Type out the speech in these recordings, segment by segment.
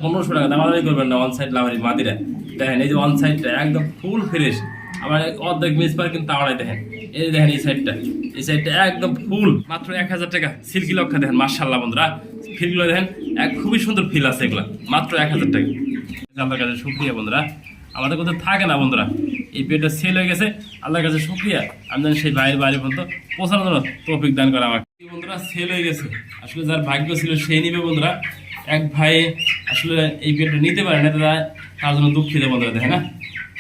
1500 টাকা দামাদামি করবেন না। অন সাইড লাভারি মাদিরা দেখেন, এই যে অন সাইডটা একদম ফুল ফ্রেশ। আমার অর্ধেক মিস পার কিন্তু তাওয়াই দেখেন, এই দেখেন এই সাইডটা একদম ফুল, মাত্র 1000 টাকা। সিল্কি লক্ষা দেখেন, মাশাআল্লাহ বন্ধুরা, ফিলগুলো দেখেন খুবই সুন্দর ফিল আছে এগুলা, মাত্র 1000 টাকা। আল্লাহর কাছে শুকরিয়া বন্ধুরা, আমাদের কোথাও থাকে না বন্ধুরা, এই পেটটা সেল হয়ে গেছে, আল্লাহর কাছে শুকরিয়া। আমি জানি সেই বাইরের বাড়ি পর্যন্ত পৌঁছানোর জন্য তৌফিক দান করা আমাকে। বন্ধুরা সেল হয়ে গেছে, আসলে যার ভাগ্য ছিল সেই নিবে বন্ধুরা। এক ভাই আসলে এই পেটটা নিতে পারে না, তার জন্য দুঃখিত বন্ধুরা। দেখেন না,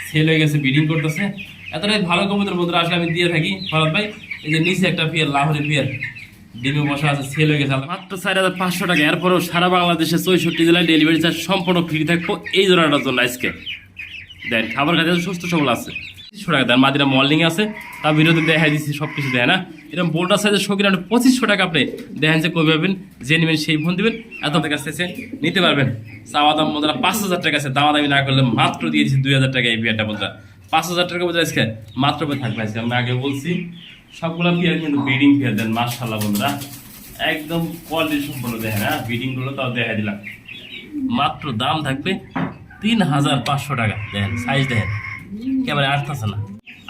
সেল হয়ে গেছে, ব্রিডিং করতেছে। এতটাই ভালো কবুতর বন্ধুরা, আসলে আমি দিয়ে থাকি ফরাদ ভাই। এই যে নিচে একটা পেয়ার, লাহোরি পেয়ার ডিমে বসা আছে, সেল হয়ে গেছে মাত্র 4500 টাকা। এরপরেও সারা বাংলাদেশে 64 জেলায় ডেলিভারি চার্জ সম্পূর্ণ ফ্রি থাকবো এই জোড়াটার জন্য। আজকে দেন খাবার কাছে সুস্থ সবল আছে, 2500 টাকা দেন। মাদিরা মর্নিং আছে, তার ভিডিওতে দেখাই দিচ্ছি সব কিছু দেয় না। এরকম বোল্ডার সাইজের শৌখিন 2500 টাকা আপনি দেখেন যে কবে পাবেন, যে নেবেন সেই ফোন দিবেন, এত কাছে নিতে পারবেন। চাওয়া দাম বন্ধুরা 5000 টাকা আছে, দামাদামি না করলে মাত্র দিয়ে দিচ্ছি 2000 টাকা এই বিয়ারটা বন্ধুরা। 5000 টাকা বন্ধুরা আজকে মাত্র থাকবে। আজকে আমি আগে বলছি সবগুলো বিয়ার কিন্তু ব্রিডিং পেয়ার দেন, মাশাআল্লাহ বন্ধুরা, একদম কোয়ালিটি সম্পন্ন দেখেন। হ্যাঁ, ব্রিডিং গুলো তাও দেখা দিলাম, মাত্র দাম থাকবে 3500 টাকা। দেখেন সাইজ দেখেন, ক্যামেরা আসতেছে না।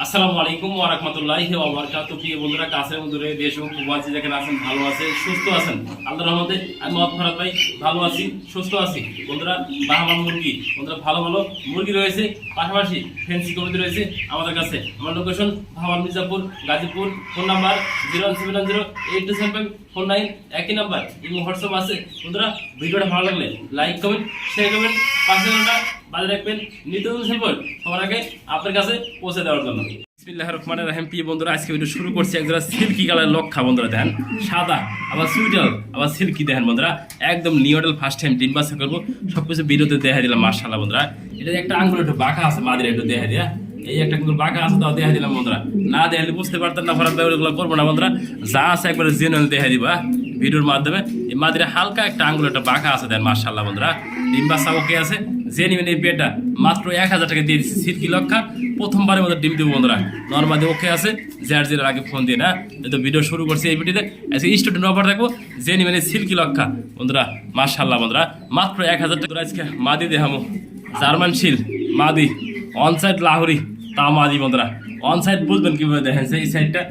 আসসালামু আলাইকুম ওয়া রাহমাতুল্লাহি ওয়া বারাকাতুহু। প্রিয় বন্ধুরা, কাছের বন্ধুরা, দেশ ও প্রবাসী যেখানে আছেন, ভালো আছেন, সুস্থ আছেন, আল্লাহর রহমতে আমি ফরাদ ভাই ভালো আছি, সুস্থ আছি বন্ধুরা। বাহামা মুরগি বন্ধুরা, ভালো ভালো মুরগি রয়েছে, পাশাপাশি ফ্যান্সি কবিতা রয়েছে আমাদের কাছে। আমার location Bhawal Mirzapur, Gazipur. Phone number 017082749, একই নাম্বার। এই হোয়াটসঅ্যাপ আছে বন্ধুরা। ভিডিওটা ভালো লাগলে লাইক কমেন্ট শেয়ার করবেন, পাশে ঘন্টা বাজে রাখবেন, নিত্য নতুন সম্পদ সবার আগে আপনার কাছে পৌঁছে দেওয়ার জন্য। বিসমিল্লাহির রহমানির রহিম। প্রিয় বন্ধুরা, আজকে ভিডিও শুরু করছি একজোড়া সিল্কি কালার লক্ষা বন্ধুরা। দেখেন সাদা, আবার সুইটাল, আবার সিল্কি দেখেন বন্ধুরা, একদম নিউ মডেল। ফার্স্ট টাইম ডিম বাচ্চা করবো, সবকিছু ভিডিওতে দেখা দিলাম, মাশাআল্লাহ বন্ধুরা। এটা একটা আঙ্গুল একটু বাঁকা আছে, মাদিরা একটু দেখা দিয়া, এই একটা কিন্তু বাঁকা আছে, তাও দেখা দিলাম বন্ধুরা। না দেখালে বুঝতে পারতেন না, ফরাদ ভাই ওগুলো করবো না বন্ধুরা। যা আছে একবারে জেনুইন দেখা দিবা ভিডিওর মাধ্যমে। এই মাদিরা হালকা একটা আঙ্গুল একটা বাঁকা আছে, দেন মাশাআল্লাহ বন্ধুরা। ডিম বাচ্চা ওকে আছে, যে নিবেন এই পেটা মাত্র 1000 টাকা দিয়ে দিচ্ছি। সিল্কি লক্ষা প্রথমবারের মধ্যে ডিম দেবো বন্ধুরা, নর্মালি ওকে আছে। যার জেরার আগে ফোন দিয়ে না, তো ভিডিও শুরু করছি এই ভিডিওতে। আজকে স্টুডেন্ট অফার থাকবো, যে নিবেন এই সিল্কি লক্ষা বন্ধুরা, মাশাআল্লাহ বন্ধুরা, মাত্র 1000 টাকা। আজকে মাদি দেখামো, জার্মান শিল মাদি, অন সাইড লাহোরি তা মাদি বন্ধুরা। অন সাইড বুঝবেন কিভাবে, দেখেন এই সাইডটা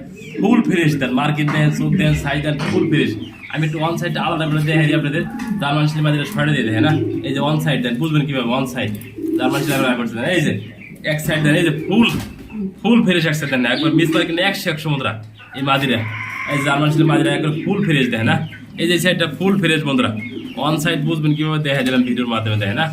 ফুল ফ্রেশ দেন, মার্কেট দেন, চোখ দেন, সাইড দেন, ফুল ফ্রেশ। আমি একটু অন সাইডটা আলাদা করে দেখাই দিই আপনাদের। জার্মান শিল মাদিরা সরে দিয়ে দেখেন না, এই যে অন সাইড দেন, বুঝবেন কিভাবে অন সাইড জার্মান শিল করছে। এই যে এক সাইড দেন, এই যে ফুল ফ্রেশ এক সাইড দেন, একবার মিস করে কিন্তু 100 বন্ধুরা। এই মাদিরা, এই জার্মান শিল মাদিরা একবার ফুল ফ্রেশ দেখেন না, এই যে সাইডটা ফুল ফ্রেশ বন্ধুরা। অন সাইড বুঝবেন কিভাবে দেখা দিলাম ভিডিওর মাধ্যমে, দেখেন না।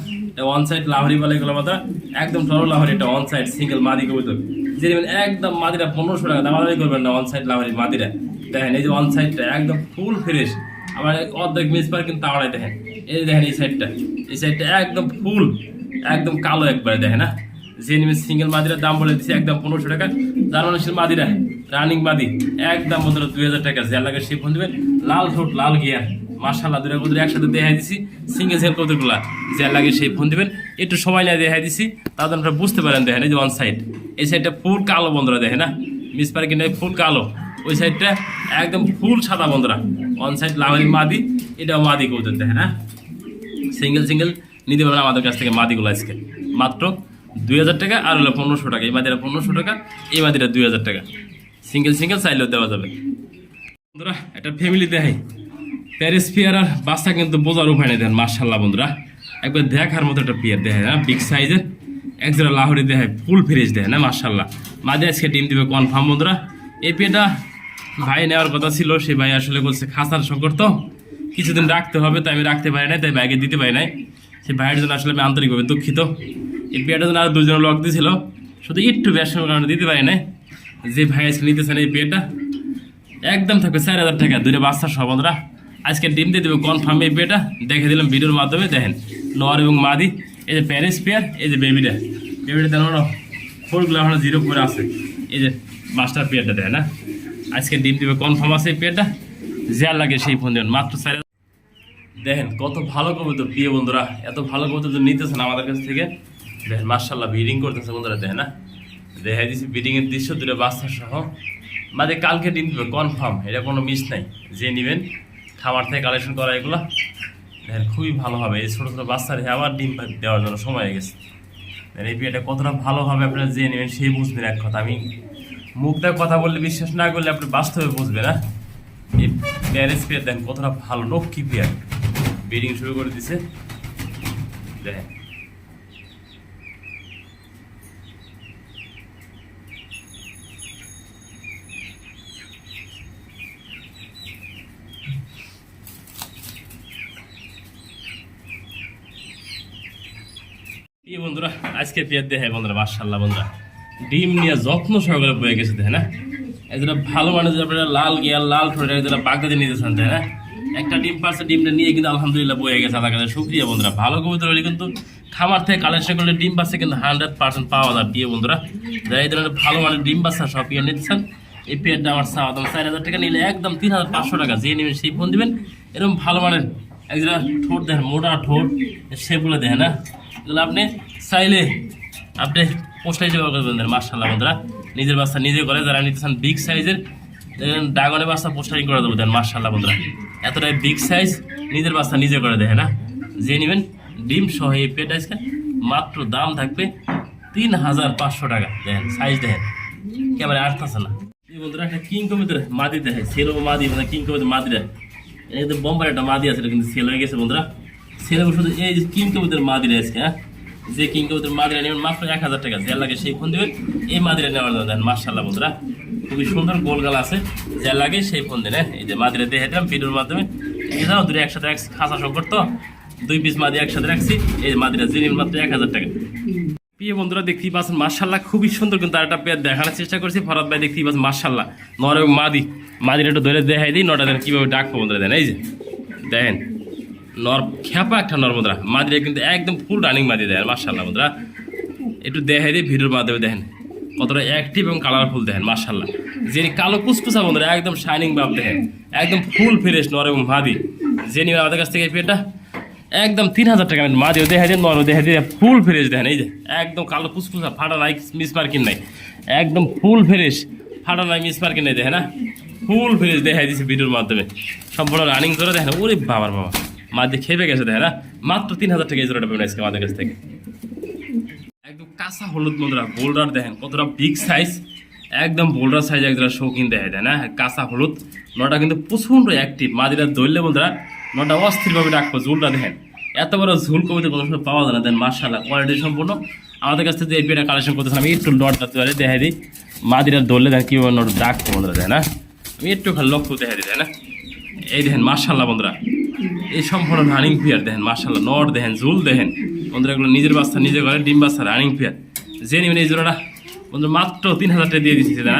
অন সাইড লাহোরি বলে এগুলো মাত্রা, একদম টরো লাহোরি, এটা অন সাইড সিঙ্গেল মাদি কবুতর। যে একদম মাদিরা 1500 টাকা দামাদামি করবেন না। অন সাইড লাহোরি মাদিরা দেখেন, এই যে অন সাইডটা একদম ফুল ফ্রেশ। আমার অর্ধেক মিস পার কিন্তু তাওয়াই দেখেন, এই দেখেন এই সাইডটা একদম ফুল, একদম কালো একবারে দেখেন না। যে নিবেন সিঙ্গেল মাদিরার দাম বলে দিচ্ছি একদম 1500 টাকা। জার্মানির মাদিরা রানিং মাদি একদম বন্ধুরা 2000 টাকা। যে লাগে সেই ফোন দিবেন, লাল ঠোঁট লাল গিয়ার, মাশাআল্লাহ। দুটো কবুতর একসাথে দেখাই দিছি, সিঙ্গেল সিঙ্গেল কবুতরগুলা। যে লাগে সেই ফোন দিবেন, একটু সময় নিয়ে দেখাই দিছি, তাহলে আপনারা বুঝতে পারেন। দেখেন এই যে অন সাইড, এই সাইডটা ফুল কালো বন্ধুরা, দেখেন না, মিস পারে কিন্তু ফুল কালো। ওই সাইডটা একদম ফুল সাদা বন্ধুরা। অন সাইড লাহোরি মাদি, এটাও মাদি কবুতর দেখেন না। সিঙ্গেল নিতে পারবেন আমাদের কাছ থেকে মাদিগুলো আজকে মাত্র 2000 টাকা। আর হলো 1500 টাকা, এই মাদিরা 1500 টাকা, এই মাদিরা 2000 টাকা। সিঙ্গেল চাইলেও দেওয়া যাবে বন্ধুরা। একটা ফ্যামিলি দেখাই, প্যারিস পিয়ার আর বাচ্চা কিন্তু বোঝার উপায় নেই। দেন মাশাআল্লাহ বন্ধুরা, একবার দেখার মতো একটা পিয়ার দেখে না, বিগ সাইজের একজোড়া লাহোরি দেখায়, ফুল ফ্রেশ দেখে না, মাশাআল্লাহ। মাদি আজকে ডিম দিবে কনফার্ম বন্ধুরা। এই পিয়াটা ভাই নেওয়ার কথা ছিল, সে ভাই আসলে বলছে খাসার সংকট তো কিছুদিন রাখতে হবে, তাই আমি রাখতে পারি নাই, তাই ভাইকে দিতে পারি নাই। সে ভাইয়ের জন্য আসলে আমি আন্তরিকভাবে দুঃখিত। এই পিয়াটার জন্য আরও 2 জন লক দিয়েছিল, শুধু একটু ব্যবসার কারণে দিতে পারি নাই। যে ভাই আজকে নিতেছেন এই পিয়াটা একদম থাকবে 4000 টাকা, 2টা বাচ্চা সহ বন্ধুরা। আজকে ডিম দিয়ে দেবে কনফার্ম এই পেয়ারটা, দেখে দিলাম ভিডিওর মাধ্যমে। দেখেন নর এবং মাদি, এই যে প্যারিস পেয়ার, এই যে বেবিটা দেন, ফোরগুলো এখন 0 করে আছে। এই যে মাস্টার পেয়ারটা দেখেন না, আজকে ডিম দিবে কনফার্ম আছে এই পেয়ারটা। যার লাগে সেই ফোন দেবেন, মাত্র 4000। দেখেন কত ভালো কবুতর প্রিয় বন্ধুরা, এত ভালো কবুতর নিতেছেন আমাদের কাছ থেকে। দেখেন মাশাআল্লাহ ব্রিডিং করতেছে বন্ধুরা, দেখেন না, দেখাই দিচ্ছি ব্রিডিংয়ের দৃশ্য, 2টা বাচ্চা সহ। মাঝে কালকে ডিম দেবে কনফার্ম, এটা কোনো মিস নাই। যে নেবেন খামার থেকে কালেকশন করা এগুলো দেখেন খুবই ভালো হবে। এই ছোটো ছোটো বাচ্চার আবার ডিম দেওয়ার জন্য সময় হয়ে গেছে। এই পেয়ারটা কতটা ভালো হবে আপনারা জেনে নেবেন, সেই বুঝবেন। এক কথা আমি মুখটা কথা বললে বিশ্বাস না করলে আপনি বাস্তবে বুঝবেন না। এই প্যারেস পেয়ার দেখেন কতটা ভালো, লক্ষ্মী পেয়ার ব্রিডিং শুরু করে দিছে দেখেন। এই বন্ধুরা আজকে পেয়ার দেখে বন্ধুরা মাশাআল্লাহ বন্ধুরা ডিম নিয়ে যত্ন সহকারে বয়ে গেছে দেখে না। একজোড়া ভালো মানে যে আপনারা লাল গিয়ার লাল ঠোঁট একজোড়া বাগদাতে নিতেছেন তাই না। একটা ডিম পারছে, ডিমটা নিয়ে কিন্তু আলহামদুলিল্লাহ বয়ে গেছে। আল্লাহ কাছে শুকরিয়া বন্ধুরা। ভালো কবুতর হলে কিন্তু খামার থেকে কালেকশন করলে ডিম পাচ্ছে কিন্তু 100% পাওয়া যায়। দিয়ে বন্ধুরা যারা এই ধরনের ভালো মানে ডিম বাচ্চা সব পেয়ার নিচ্ছেন, এই পেয়ারটা আমার চাওয়া দাম 4000 টাকা, নিলে একদম 3500 টাকা। যে নেবেন সেই ফোন দিবেন। এরকম ভালো মানের একজোড়া ঠোঁট দেখেন, মোটা ঠোঁট সেগুলো দেখেন না, এগুলো আপনি চাইলে আপনি পোস্ট হিসেবে করবেন। মাশাআল্লাহ বন্ধুরা নিজের বাচ্চা নিজে করে, যারা নিতে চান বিগ সাইজের ড্রাগনের বাচ্চা পোস্টারিং করে দেবো দেন। মাশাআল্লাহ বন্ধুরা এতটাই বিগ সাইজ নিজের বাচ্চা নিজে করে দেখে না। যে নেবেন ডিম সহ এই পেট আজকে মাত্র দাম থাকবে 3500 টাকা। দেখেন সাইজ দেখেন ক্যামেরা আসতেছে না। এই বন্ধুরা একটা কিং কবিতার মাদি দেখে, সেলো মাদি মানে কিং কবিতার মাদিরা একদম বোম্বার একটা মাদি আছে, কিন্তু সেল হয়ে গেছে বন্ধুরা। সেল শুধু এই যে কিং কবিতার মাদিরা আজকে, হ্যাঁ যে কিং কবিতার মাদিরা নেবেন মাত্র 1000 টাকা। যে লাগে সেই ফোন দেবেন, এই মাদিরা নেওয়ার জন্য দেন। মাশাআল্লাহ বন্ধুরা খুবই সুন্দর গোলগাল আছে, যা লাগে সেই ফোন দেন। এই যে মাদিরা দেখে দিলাম ভিডিওর মাধ্যমে। এছাড়াও দুটো একসাথে রাখছি, খাসা সংকট তো 2 পিস মাদি একসাথে রাখছি। এই মাদিরা যিনি মাত্র 1000 টাকা। প্রিয় বন্ধুরা দেখতেই পাচ্ছেন মাশাআল্লাহ খুবই সুন্দর, কিন্তু আরেকটা পেয়ার দেখানোর চেষ্টা করছি। ফরাদ ভাই দেখতেই পাচ্ছেন মাশাআল্লাহ নর এবং মাদি। মাদিরা একটু ধরে দেখাই দিই, নটা দেন কীভাবে ডাকবো বন্ধুরা দেন। এই যে দেখেন নর খেপা একটা নর বন্ধুরা, মাদিরা কিন্তু একদম ফুল রানিং মাদি দেখেন। মাশাআল্লাহ বন্ধুরা একটু দেখাই দিই ভিডিওর মাধ্যমে দেখেন কতটা অ্যাক্টিভ এবং কালারফুল দেখেন। মাশাআল্লাহ যিনি কালো কুচকুচা বন্ধুরা একদম শাইনিং ভাব দেখেন, একদম ফুল ফ্রেশ নর এবং মাদি। যে নিবে আমাদের কাছ থেকে এই পেয়ারটা একদম 3000 টাকা। মাদিও দেখাই দিয়ে নরও দেখাই দিয়ে ফুল ফ্রেশ দেখেন। এই যে একদম কালো কুচকুচা, ফাটা নাই, মিস মার্কিন নাই, একদম ফুল ফ্রেশ, ফাটা নাই, মিস মার্কিন নাই দেখেন না, ফুল ফ্রেশ দেখাই দিয়েছে ভিডিওর মাধ্যমে। সম্পূর্ণ রানিং জোড়া দেখেন। ওরে বাবার বাবা মাদি খেপে গেছে দেখেন না। মাত্র 3000 টাকা এই জোড়াটা পাবেন আজকে আমাদের কাছ থেকে। একদম কাঁচা হলুদ বন্ধুরা, বোল্ডার দেখেন কতটা বিগ সাইজ, একদম বোল্ডার সাইজ একজোড়া শৌখিন দেখায় দেয় না। কাঁচা হলুদ নটা কিন্তু প্রচণ্ড অ্যাক্টিভ। মাদিরা ধরলে বন্ধুরা নটা অস্থিরভাবে ডাকবো। ঝুলটা দেখেন এত বড় ঝুল কবিতে কোনো সময় পাওয়া যায় না। দেন মাশাআল্লাহ কোয়ালিটি সম্পূর্ণ। আমাদের কাছ থেকে এই পেটা কালেকশন করতেছিলাম। আমি একটু নটটা দেখাই দিই, মাদিরা ধরলে দেখেন কীভাবে নট ডাকবো বন্ধুরা দেয় না। আমি একটু খালি লক্ষ্য দেখাই দিই তাই না। এই দেখেন মাশাআল্লাহ বন্ধুরা এই সম্পূর্ণ রানিং পেয়ার দেখেন। মাশাআল্লাহ নট দেখেন, ঝুল দেখেন বন্ধুরা, এগুলো নিজের বাচ্চা নিজে করে ডিম বাচ্চা রানিং পেয়ার। যে নেবেন এই জোড়াটা বন্ধুরা মাত্র 3000 টাকা দিয়ে দিচ্ছি না।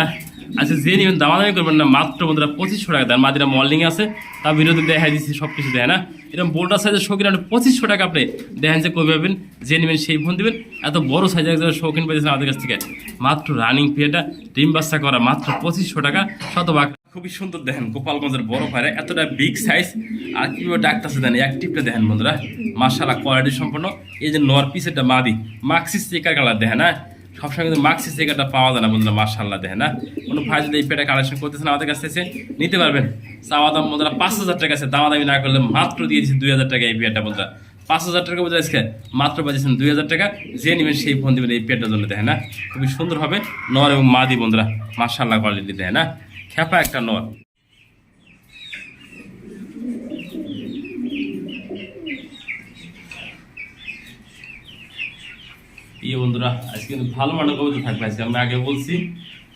আচ্ছা যে নেবেন দামাদামি করবেন না, মাত্র বন্ধুরা 2500 টাকা দেন। মাদিরা মর্নিং আছে তার ভিডিওতে দেখাই দিচ্ছি সব কিছু দেয় না। এরকম বোল্ডার সাইজের শৌখিন আপনি 2500 টাকা আপনি দেখেন যে কই পাবেন। যে নেবেন সেই ফোন দেবেন। এত বড় সাইজের একজন শৌখিন পেয়েছেন আমাদের কাছ থেকে। মাত্র রানিং পেয়ারটা ডিম বাচ্চা করা মাত্র 2500 টাকা শতভাগ। খুবই সুন্দর দেখেন গোপালগঞ্জের বড় পায়রা, এতটা বিগ সাইজ আর কীভাবে ডাকতেছে দেন। অ্যাক্টিভটা দেখেন বন্ধুরা মাশাআল্লাহ কোয়ালিটি সম্পূর্ণ। এই যে নর পিসেরটা মাদি মাক্সিস চেকার কালার দেখেন না, সবসময় কিন্তু মাক্সিস চেকারটা পাওয়া যায় না বন্ধুরা। মাশাআল্লাহ দেখেন না, কোনো ভাই যদি এই পেটা কালেকশন করতেছেন আমাদের কাছ থেকে নিতে পারবেন। চাওয়া দাম বন্ধুরা 5000 টাকা আছে, দামাদামি না করলে মাত্র দিয়ে দিচ্ছি 2000 টাকা এই পেয়ারটা বন্ধুরা। 5000 টাকা বোঝা আজকে মাত্র পাচ্ছেন 2000 টাকা। যে নেবেন সেই ফোন দেবেন এই পেয়ারটার জন্য দেখেন না। খুবই সুন্দর হবে নর এবং মাদি বন্ধুরা মাশাআল্লাহ কোয়ালিটি দেখেন না, খেপা একটা নর। ইয়ে বন্ধুরা আজকে কিন্তু ভালো মানের কবিতা থাকবে আজকে। আমি আগে বলছি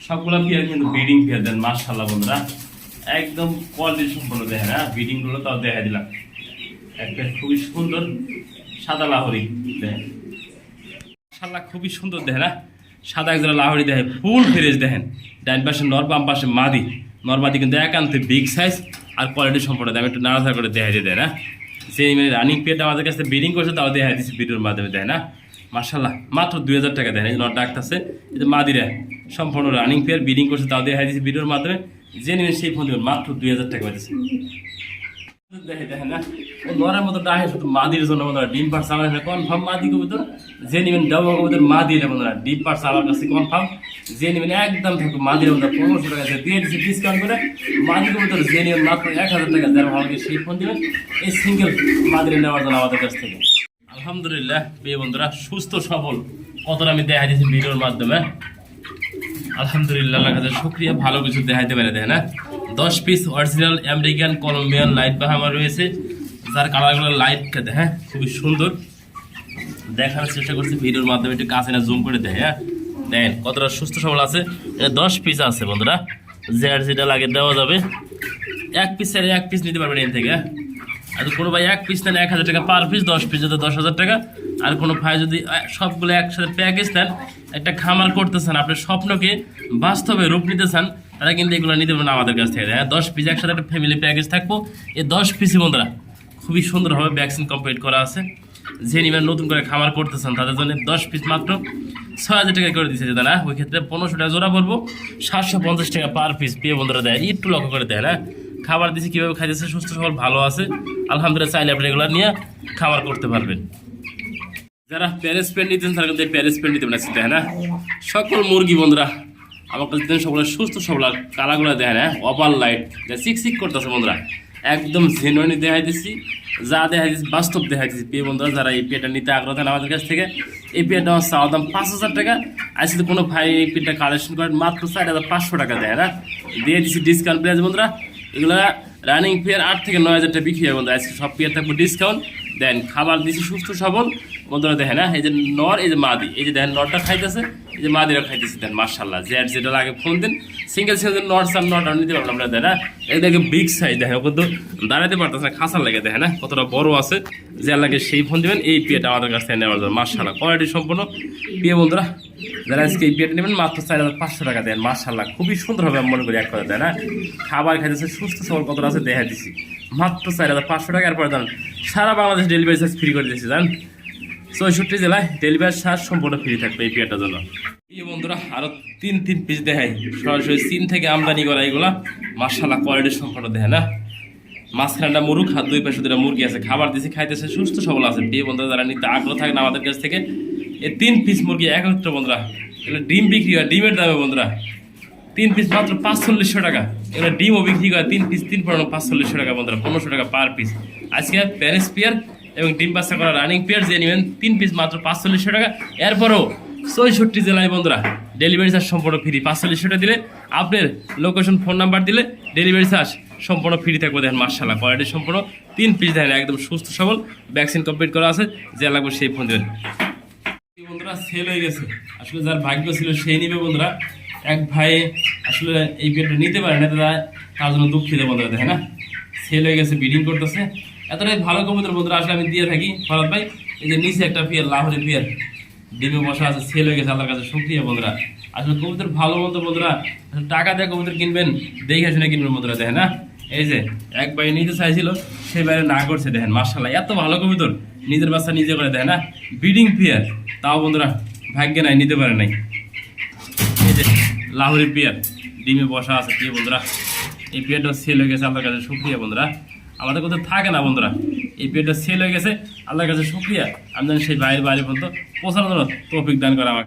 সবগুলো পেয়ার কিন্তু ব্রিডিং পেয়ার দেন। মাশাআল্লাহ বন্ধুরা একদম কোয়ালিটি সম্পন্ন দেখেন। হ্যাঁ ব্রিডিংগুলো তাও দেখা দিলাম। একটা খুবই সুন্দর সাদা লাহরি দেখেন, মাশাআল্লাহ খুবই সুন্দর দেখেন। হ্যাঁ সাদা একজোড়া লাহরি দেখেন, ফুল ফ্রেশ দেখেন। ডাইন পাশে নর, বাম পাশে মাদি। নর মাদি কিন্তু একান্তে বিগ সাইজ আর কোয়ালিটি সম্পন্ন দেয়। আমি একটু নাড়াচাড়া করে দেখা দিয়ে দেয় না। সেই রানিং পেয়ারটা আমাদের কাছে ব্রিডিং করছে তাও দেখা দিচ্ছি ভিডিওর মাধ্যমে দেয় না। মাশাআল্লাহ মাত্র 2000 টাকা দেন। এই নট ডাকতেছে এই যে মাদিরা সম্পূর্ণ রানিং পেয়ার ব্রিডিং করছে তাও দেখা দিচ্ছি ভিডিওর মাধ্যমে। যে নেবেন সেই ফোন দেবেন মাত্র 2000 টাকা পাইতেছে। দেখেন না ও নরের মতো ডাহে শুধু মাদির জন্য বন্ধুরা ডিম পারছে আমার এখানে কনফার্ম মাদি কবুতর যে নেবেন ডাবল কবুতর মাদি এলে বন্ধুরা ডিম পারছে আমার কাছে কনফার্ম যে নেবেন একদম থাকবে মাদির বন্ধুরা 1500 টাকা দিয়ে দিচ্ছে ডিসকাউন্ট করে মাদি কবুতর যে নেবেন মাত্র 1000 টাকা যারা ভালো সেই ফোন দিবেন এই সিঙ্গেল মাদির নেওয়ার জন্য আমাদের কাছ থেকে। আলহামদুলিল্লাহ প্রিয় বন্ধুরা সুস্থ সবল কতটা আমি দেখা দিয়েছি ভিডিওর মাধ্যমে। আলহামদুলিল্লাহ আল্লাহর কাছে শুকরিয়া, ভালো কিছু দেখাইতে পারে দেয় না। 10 piece original American Colombian light Bahama রয়েছে, যার কালারগুলো লাইট খেতে হ্যাঁ খুবই সুন্দর। দেখার চেষ্টা করছি ভিডিওর মাধ্যমে, একটু কাছে না জুম করে দেয় হ্যাঁ দেখেন কতটা সুস্থ সবল আছে। এটা 10 পিস আছে বন্ধুরা, যার যেটা লাগে দেওয়া যাবে। 1 পিস চাইলে 1 পিস নিতে পারবেন এখান থেকে। আর কোনো ভাই 1 পিস নেন 1000 টাকা পার পিস, 10 পিস যদি 10,000 টাকা। আর কোনো ভাই যদি সবগুলো একসাথে প্যাকেজ দেন, একটা খামার করতেছেন, আপনার স্বপ্নকে বাস্তবে রূপ নিতে চান, তারা কিন্তু এগুলো নিতে পারবেন আমাদের কাছ থেকে। হ্যাঁ 10 পিস একসাথে একটা ফ্যামিলি প্যাকেজ থাকবো। এই 10 পিসই বন্ধুরা খুবই সুন্দরভাবে ভ্যাকসিন কমপ্লিট করা আছে। যে নিবেন নতুন করে খামার করতেছেন তাদের জন্য 10 পিস মাত্র 6000 টাকা করে দিচ্ছে দাদা। ওই ক্ষেত্রে 1500 টাকা জোড়া পড়বো, 750 টাকা পার পিস পেয়ে বন্ধুরা দেয়। একটু লক্ষ্য করে দেয় না খাবার দিচ্ছে কীভাবে খাইতেছে, সুস্থ সবল ভালো আছে আলহামদুলিল্লাহ। চাইলে আপনি এগুলো নিয়ে খাবার করতে পারবেন। যারা প্যারেস পেন নিতেন তারা কিন্তু প্যারেস পেন নিতে পারছেন তাই না। সকল মুরগি বন্ধুরা আমার কাছে দেন সকলে সুস্থ সবল, কালারগুলো দেখেন হ্যাঁ ওভার লাইট চিক করতেছে বন্ধুরা, একদম জেনুইন দেখাই দিচ্ছি, যা দেখা দিচ্ছি বাস্তব দেখাই দিচ্ছি। পেয়ে বন্ধুরা যারা এই পেটা নিতে আগ্রহ দেন আমাদের কাছ থেকে, এই পেটা আমার চাওয়া দাম 5000 টাকা। আজকে যদি কোনো ভাই এই পেটা কালেকশন করেন মাত্র 4500 টাকা দেয় না, দিয়ে দিচ্ছি ডিসকাউন্ট প্রাইস বন্ধুরা। এগুলো রানিং পেয়ার 8 থেকে 9000 টাকা বিক্রি হয় বন্ধুরা। আজকে সব পেয়ার থাকবো ডিসকাউন্ট দেন। খাবার দিচ্ছি সুস্থ সবল বন্ধুরা দেখেন না, এই যে নর এই যে মাদি, এই যে দেখেন নরটা খাইতেছে, এই যে মাদিরা খাইতেছে দেন মার্শাল্লাহ। যেটা লাগে ফোন দিন, সিঙ্গেল নট সার নট নিতে পারবেন আপনারা দেয় না। এই দেখে বিগ সাইজ দেখেন কিন্তু দাঁড়াতে পারতেছে না, খাসার লাগে দেখেন না কতটা বড় আছে। যে লাগে সেই ফোন দেবেন এই পেয়ারটা আমাদের কাছ থেকে নেওয়ার জন্য মার্শাল্লাহ কোয়ালিটি সম্পূর্ণ। পেয়ে বন্ধুরা যারা আজকে এই পেয়ারটা নেবেন মাত্র 4500 টাকা দেন মার্শাল্লাহ, খুবই সুন্দর হবে আমি মনে করি এক কথা দেয় না। খাবার খাইতেছে সুস্থ সবল কতটা আছে দেখা দিচ্ছি মাত্র 4500 টাকা। এরপরে জানেন সারা বাংলাদেশ ডেলিভারি চার্জ ফ্রি করে দিয়েছি জান, 64 জেলায় ডেলিভারি চার্জ সম্পূর্ণ ফ্রি থাকবে এই পেয়ারটার জন্য। এই বন্ধুরা আরো 3 পিস দেখাই, সরাসরি চীন থেকে আমদানি করা এগুলা মার্শাল্লাহ কোয়ালিটি সম্পূর্ণ দেখে না। মাঝখানটা মুরুখ, হাত 2 পাশে 2টা মুরগি আছে, খাবার দিয়েছে খাইতেছে সুস্থ সবল আছে। এই বন্ধুরা যারা নিতে আগ্রহ থাকেন আমাদের কাছ থেকে, এই 3 পিস মুরগি একত্র বন্ধুরা এগুলো ডিম বিক্রি হয় ডিমের দামে বন্ধুরা। 3 পিস মাত্র 4500 টাকা। এগুলো ডিমও বিক্রি করে 3 পিস 3 পড়ানো 4500 টাকা বন্ধুরা, 1500 টাকা পার পিস। আজকে প্যারেস পেয়ার এবং ডিম বাচ্চা করা রানিং পেয়ার যে নেবেন 3 পিস মাত্র 4500 টাকা। এরপরও 64 জেলায় বন্ধুরা ডেলিভারি চার্জ সম্পূর্ণ ফ্রি। 4500 টাকা দিলে আপনার লোকেশন ফোন নাম্বার দিলে ডেলিভারি চার্জ সম্পূর্ণ ফ্রি থাকবে দেখেন মার্শাল্লাহ কোয়ালিটি সম্পূর্ণ। 3 পিস দেখেন একদম সুস্থ সবল, ভ্যাকসিন কমপ্লিট করা আছে, যে লাগবে সেই ফোন দেবেন। বন্ধুরা সেল হয়ে গেছে, আসলে যার ভাগ্য ছিল সেই নিবে বন্ধুরা। এক ভাই আসলে এই পেয়ারটা নিতে পারে না, তার জন্য দুঃখিত বন্ধুরা দেখেন না। সেল হয়ে গেছে, বিডিং করতেছে, এতটাই ভালো কবুতর বন্ধুরা আসলে আমি দিয়ে থাকি ফরাদ ভাই। এই যে নিচে একটা পেয়ার লাহোরি পেয়ার ডিমে বসা আছে, সেল হয়ে গেছে, আল্লাহর কাছে শুকরিয়া বন্ধুরা। আসলে কবুতর ভালো মতো বন্ধুরা টাকা দিয়ে কবুতর কিনবেন, দেখে শুনে কিনবেন বন্ধুরা দেখেন না। এই যে এক ভাই নিতে চাইছিল, সেই বাইরে না করছে দেখেন মার্শাল্লাহ, এত ভালো কবুতর নিজের বাচ্চা নিজে করে দেখেন না। ব্রিডিং পেয়ার তাও বন্ধুরা ভাগ্যে নাই, নিতে পারে নাই। এই যে লাহোরি পেয়ার ডিমে বসা আছে প্রিয় বন্ধুরা, এই পেয়ারটা সেল হয়ে গেছে, আল্লাহর কাছে শুকরিয়া বন্ধুরা। আমাদের কোথাও থাকে না বন্ধুরা, এই পেয়ারটা সেল হয়ে গেছে, আল্লাহর কাছে শুকরিয়া। আমি জানি সেই বাইরের বাইরে পর্যন্ত পৌঁছানোর জন্য তৌফিক দান করা আমাকে।